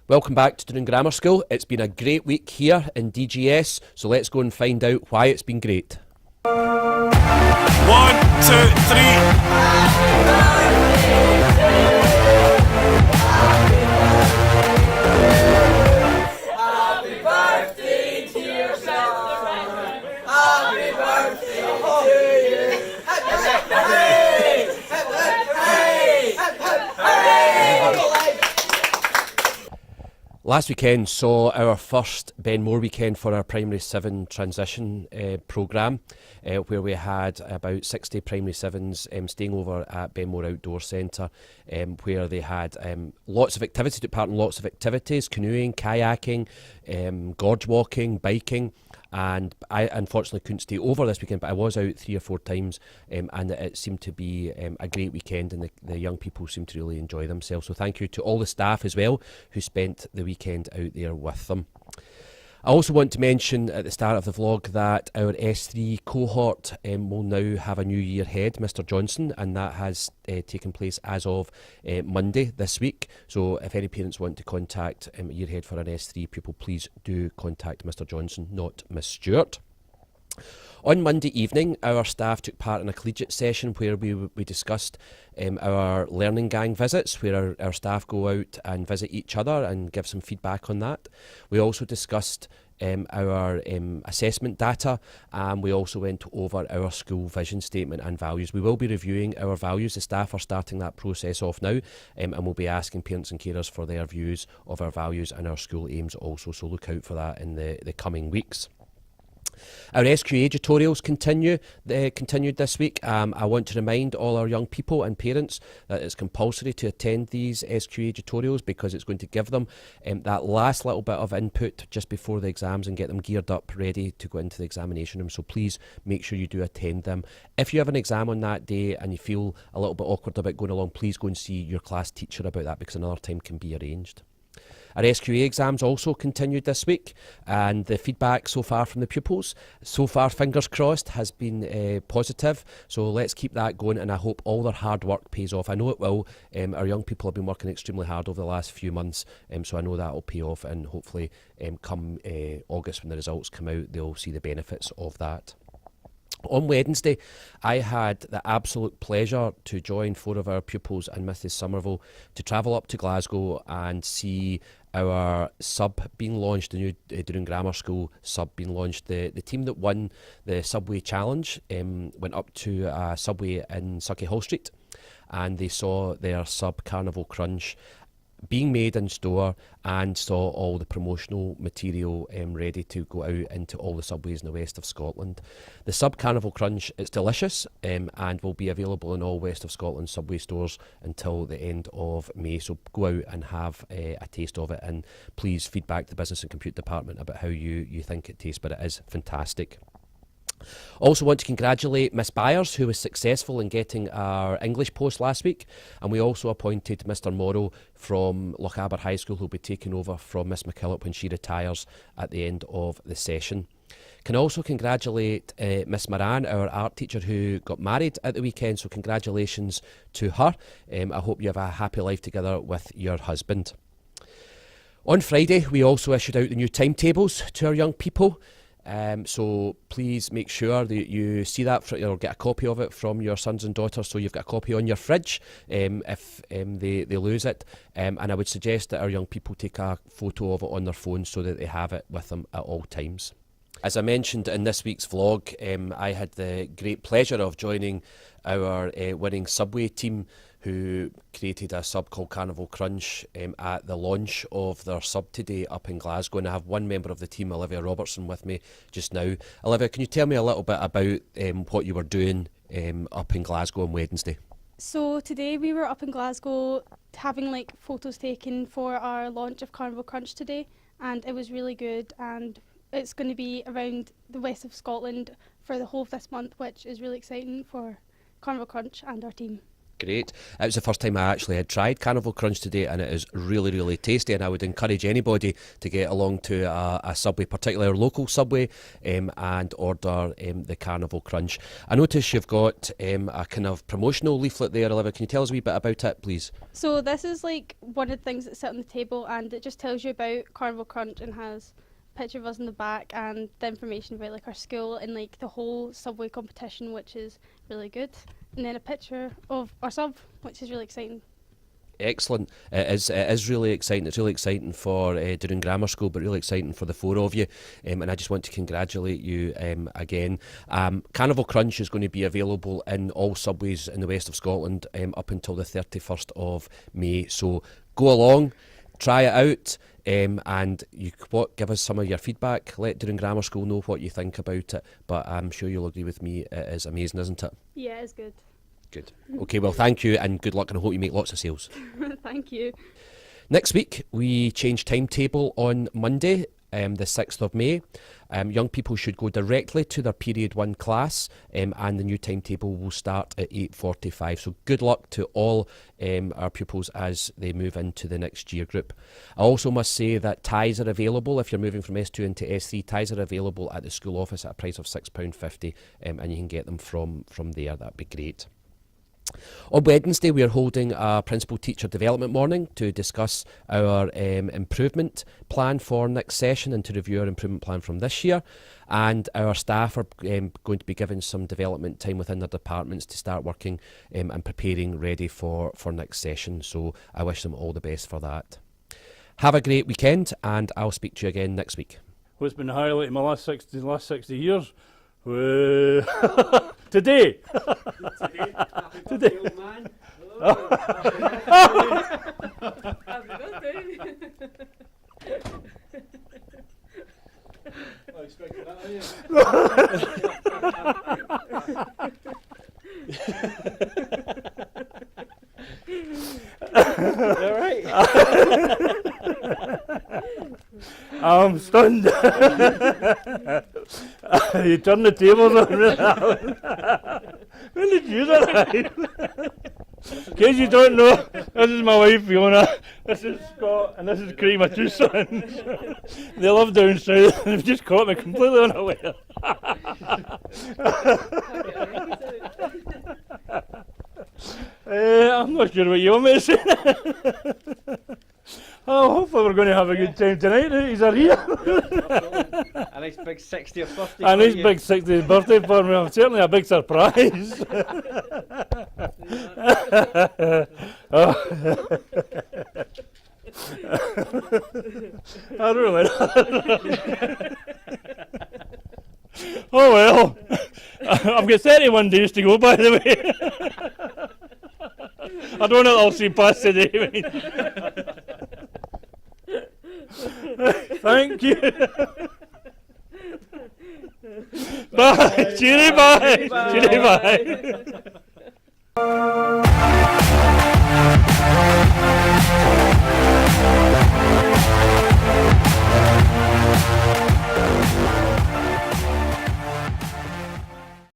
Welcome back to Dunoon Grammar School. It's been a great week here in DGS, so let's go and find out why it's been great. 1, 2, 3. Happy birthday to yourself. Happy birthday to you. Hooray! Hooray! Hooray! Last weekend saw our first Ben Moore weekend for our Primary 7 transition programme, where we had about 60 Primary 7s staying over at Ben Moore Outdoor Centre, where they had lots of activity, took part in lots of activities, canoeing, kayaking, gorge walking, biking. And I unfortunately couldn't stay over this weekend, but I was out 3 or 4 times, and it seemed to be a great weekend, and the young people seemed to really enjoy themselves. So thank you to all the staff as well who spent the weekend out there with them. I also want to mention at the start of the vlog that our S3 cohort will now have a new year head, Mr Johnson, and that has taken place as of Monday this week. So if any parents want to contact a year head for an S3 pupil, please do contact Mr Johnson, not Miss Stewart. On Monday evening, our staff took part in a collegiate session where we discussed our learning gang visits, where our staff go out and visit each other and give some feedback on that. We also discussed our assessment data, and we also went over our school vision statement and values. We will be reviewing our values. The staff are starting that process off now, and we'll be asking parents and carers for their views of our values and our school aims also, so look out for that in the coming weeks. Our SQA tutorials continued this week. I want to remind all our young people and parents that it's compulsory to attend these SQA tutorials, because it's going to give them that last little bit of input just before the exams and get them geared up, ready to go into the examination room. So please make sure you do attend them. If you have an exam on that day and you feel a little bit awkward about going along, please go and see your class teacher about that, because another time can be arranged. Our SQA exams also continued this week, and the feedback so far from the pupils, so far fingers crossed, has been positive. So let's keep that going, and I hope all their hard work pays off. I know it will. Our young people have been working extremely hard over the last few months, so I know that will pay off, and hopefully come August when the results come out, they'll see the benefits of that. On Wednesday, I had the absolute pleasure to join 4 of our pupils and Mrs Somerville to travel up to Glasgow and see our sub being launched, the new Dunoon Grammar School sub being launched. The team that won the Subway Challenge went up to a Subway in Sucky Hall Street, and they saw their sub Carnival Crunch being made in store, and saw all the promotional material ready to go out into all the subways in the west of Scotland. The Sub Carnival Crunch is delicious, and will be available in all west of Scotland subway stores until the end of May, so go out and have a taste of it, and please feedback the Business and Computer Department about how you think it tastes, but it is fantastic. Also want to congratulate Miss Byers, who was successful in getting our English post last week, and we also appointed Mr Morrow from Lochaber High School, who will be taking over from Miss McKillop when she retires at the end of the session. Can also congratulate Miss Moran, our art teacher, who got married at the weekend, so congratulations to her. I hope you have a happy life together with your husband. On Friday, we also issued out the new timetables to our young people. So please make sure that you see that or get a copy of it from your sons and daughters, so you've got a copy on your fridge if they lose it. And I would suggest that our young people take a photo of it on their phone so that they have it with them at all times. As I mentioned in this week's vlog, I had the great pleasure of joining our winning Subway team, who created a sub called Carnival Crunch at the launch of their sub today up in Glasgow. And I have one member of the team, Olivia Robertson, with me just now. Olivia, can you tell me a little bit about what you were doing up in Glasgow on Wednesday? So today we were up in Glasgow having photos taken for our launch of Carnival Crunch today, and it was really good, and it's going to be around the west of Scotland for the whole of this month, which is really exciting for Carnival Crunch and our team. Great. It was the first time I actually had tried Carnival Crunch today, and it is really, really tasty, and I would encourage anybody to get along to a Subway, particularly a local Subway, and order the Carnival Crunch. I notice you've got a kind of promotional leaflet there, Olivia. Can you tell us a wee bit about it, please? So this is like one of the things that sit on the table, and it just tells you about Carnival Crunch and has a picture of us in the back and the information about like our school and like the whole Subway competition, which is really good. And then a picture of our sub, which is really exciting. Excellent. It is really exciting. It's really exciting for Dunoon Grammar School, but really exciting for the four of you. And I just want to congratulate you again. Carnival Crunch is going to be available in all Subways in the west of Scotland up until the 31st of May. So go along, try it out, and give us some of your feedback. Let Dunoon Grammar School know what you think about it. But I'm sure you'll agree with me, it is amazing, isn't it? Yeah, it's good. Good. Okay, well, thank you and good luck, and I hope you make lots of sales. Thank you. Next week, we change timetable on Monday, the 6th of May. Young people should go directly to their Period 1 class, and the new timetable will start at 8:45. So good luck to all our pupils as they move into the next year group. I also must say that ties are available. If you're moving from S2 into S3, ties are available at the school office at a price of £6.50, and you can get them from there. That'd be great. On Wednesday, we are holding a Principal Teacher Development Morning to discuss our improvement plan for next session and to review our improvement plan from this year. And our staff are going to be given some development time within their departments to start working and preparing ready for next session. So I wish them all the best for that. Have a great weekend, and I'll speak to you again next week. What's been highlighting my last 60 years? Today. Today. Old man. Happy birthday. I expected that, are you? All right. I'm stunned. You turned the tables on. When did you arrive? In case you don't know, this is my wife Fiona, this is Scott, and this is Craig, my two sons. They live down south, and they've just caught me completely unaware. I'm not sure what you want me to say. Oh, hopefully we're going to have a good time tonight. He's here. A nice big 60th birthday. A nice big 60th birthday for me. Certainly a big surprise. I really. Oh well. I've got 31 days to go, by the way. I don't know if I'll see past today. Thank you. Bye. Cheery bye. Cheery bye.